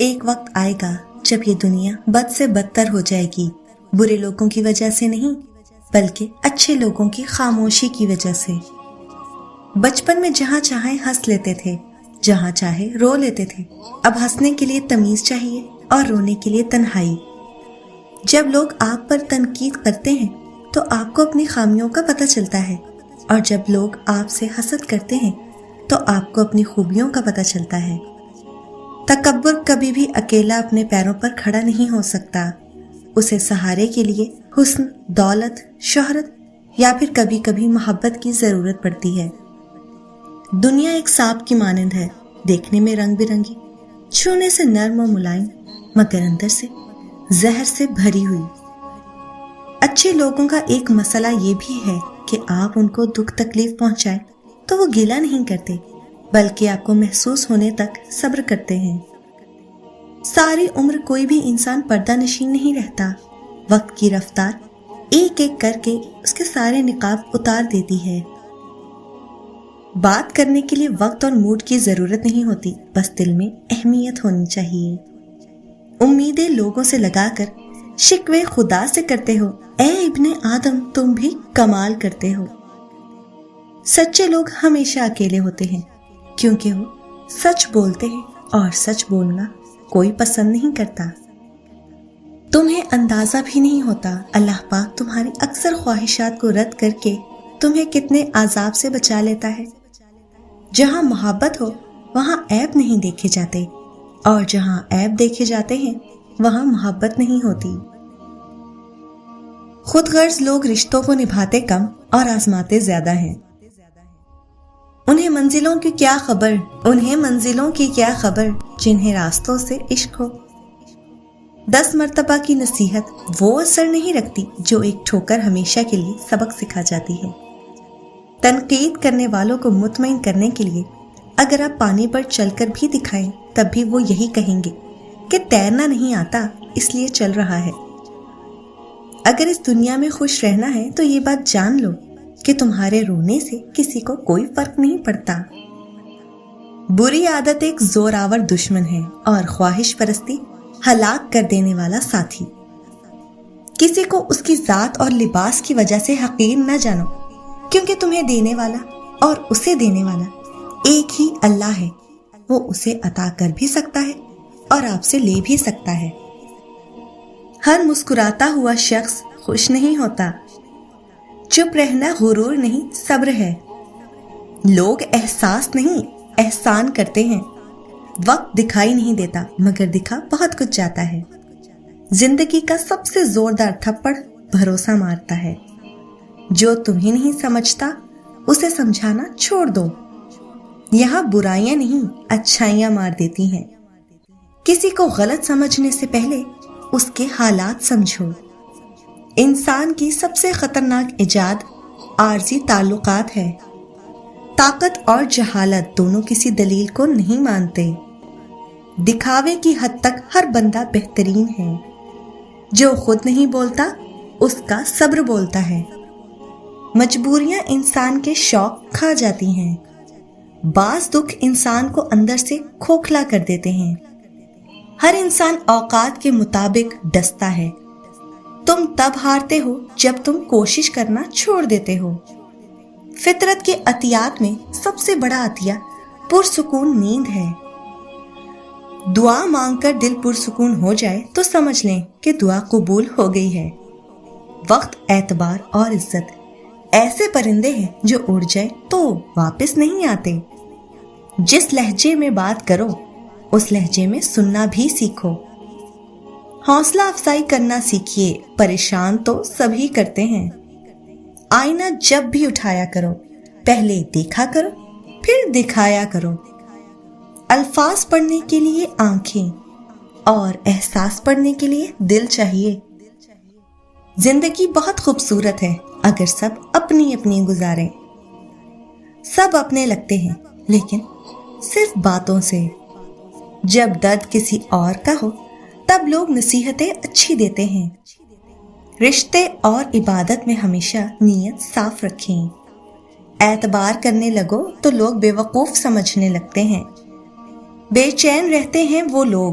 ایک وقت آئے گا جب یہ دنیا بد سے بدتر ہو جائے گی، برے لوگوں کی وجہ سے نہیں بلکہ اچھے لوگوں کی خاموشی کی وجہ سے۔ بچپن میں جہاں چاہے ہنس لیتے تھے، جہاں چاہے رو لیتے تھے۔ اب ہنسنے کے لیے تمیز چاہیے اور رونے کے لیے تنہائی۔ جب لوگ آپ پر تنقید کرتے ہیں تو آپ کو اپنی خامیوں کا پتہ چلتا ہے، اور جب لوگ آپ سے حسد کرتے ہیں تو آپ کو اپنی خوبیوں کا پتہ چلتا ہے۔ تکبر کبھی بھی اکیلا اپنے پیروں پر کھڑا نہیں ہو سکتا، اسے سہارے کے لیے حسن، دولت، شہرت یا پھر کبھی کبھی محبت کی ضرورت پڑتی ہے۔ دنیا ایک سانپ کی مانند ہے، دیکھنے میں رنگ برنگی، چھونے سے نرم و ملائم، مگر اندر سے زہر سے بھری ہوئی۔ اچھے لوگوں کا ایک مسئلہ یہ بھی ہے کہ آپ ان کو دکھ تکلیف پہنچائیں تو وہ گلہ نہیں کرتے، بلکہ آپ کو محسوس ہونے تک صبر کرتے ہیں۔ ساری عمر کوئی بھی انسان پردہ نشین نہیں رہتا، وقت کی رفتار ایک ایک کر کے اس کے سارے نقاب اتار دیتی ہے۔ بات کرنے کے لیے وقت اور موڈ کی ضرورت نہیں ہوتی، بس دل میں اہمیت ہونی چاہیے۔ امیدیں لوگوں سے لگا کر شکوے خدا سے کرتے ہو، اے ابن آدم تم بھی کمال کرتے ہو۔ سچے لوگ ہمیشہ اکیلے ہوتے ہیں کیونکہ وہ سچ بولتے ہیں، اور سچ بولنا کوئی پسند نہیں کرتا۔ تمہیں اندازہ بھی نہیں ہوتا اللہ پاک تمہاری اکثر خواہشات کو رد کر کے تمہیں کتنے عذاب سے بچا لیتا ہے۔ جہاں محبت ہو وہاں عیب نہیں دیکھے جاتے، اور جہاں عیب دیکھے جاتے ہیں وہاں محبت نہیں ہوتی۔ خود غرض لوگ رشتوں کو نبھاتے کم اور آزماتے زیادہ ہیں۔ انہیں منزلوں کی کیا خبر جنہیں راستوں سے عشق ہو۔ 10 مرتبہ کی نصیحت وہ اثر نہیں رکھتی جو ایک ٹھوکر ہمیشہ کے لیے سبق سکھا جاتی ہے۔ تنقید کرنے والوں کو مطمئن کرنے کے لیے اگر آپ پانی پر چل کر بھی دکھائیں تب بھی وہ یہی کہیں گے کہ تیرنا نہیں آتا اس لیے چل رہا ہے۔ اگر اس دنیا میں خوش رہنا ہے تو یہ بات جان لو کہ تمہارے رونے سے کسی کو کوئی فرق نہیں پڑتا۔ بری عادت ایک زور آور دشمن ہے اور خواہش پرستی ہلاک کر دینے والا ساتھی۔ کسی کو اس کی ذات اور لباس کی وجہ سے حقیر نہ جانو، کیونکہ تمہیں دینے والا اور اسے دینے والا ایک ہی اللہ ہے۔ وہ اسے عطا کر بھی سکتا ہے اور آپ سے لے بھی سکتا ہے۔ ہر مسکراتا ہوا شخص خوش نہیں ہوتا۔ چپ رہنا غرور نہیں، صبر ہے۔ لوگ احساس نہیں، احسان کرتے ہیں۔ وقت دکھائی نہیں دیتا مگر دکھا بہت کچھ جاتا ہے۔ زندگی کا سب سے زوردار تھپڑ بھروسہ مارتا ہے۔ جو تمہیں نہیں سمجھتا اسے سمجھانا چھوڑ دو۔ یہاں برائیاں نہیں، اچھائیاں مار دیتی ہیں۔ کسی کو غلط سمجھنے سے پہلے اس کے حالات سمجھو۔ انسان کی سب سے خطرناک ایجاد عارضی تعلقات ہے۔ طاقت اور جہالت دونوں کسی دلیل کو نہیں مانتے۔ دکھاوے کی حد تک ہر بندہ بہترین ہے۔ جو خود نہیں بولتا اس کا صبر بولتا ہے۔ مجبوریاں انسان کے شوق کھا جاتی ہیں۔ بعض دکھ انسان کو اندر سے کھوکھلا کر دیتے ہیں۔ ہر انسان اوقات کے مطابق ڈستا ہے۔ تم تب ہارتے ہو جب تم کوشش کرنا چھوڑ دیتے ہو۔ فطرت کے عطیات میں سب سے بڑا عطیہ پرسکون نیند ہے۔ دعا مانگ کر دل پرسکون ہو جائے تو سمجھ لیں کہ دعا قبول ہو گئی ہے۔ وقت، اعتبار اور عزت ایسے پرندے ہیں جو اڑ جائے تو واپس نہیں آتے۔ جس لہجے میں بات کرو اس لہجے میں سننا بھی سیکھو۔ حوصلہ افزائی کرنا سیکھیے، پریشان تو سبھی کرتے ہیں۔ آئینہ جب بھی اٹھایا کرو پہلے دیکھا کرو پھر دکھایا کرو۔ الفاظ پڑھنے کے لیے آنکھیں اور احساس پڑھنے کے لیے دل چاہیے۔ زندگی بہت خوبصورت ہے اگر سب اپنی اپنی گزاریں۔ سب اپنے لگتے ہیں لیکن صرف باتوں سے۔ جب درد کسی اور کا ہو تب لوگ نصیحتیں اچھی دیتے ہیں۔ رشتے اور عبادت میں ہمیشہ نیت صاف رکھیں۔ اعتبار کرنے لگو تو لوگ بیوقوف سمجھنے لگتے ہیں۔ بے چین رہتے ہیں وہ لوگ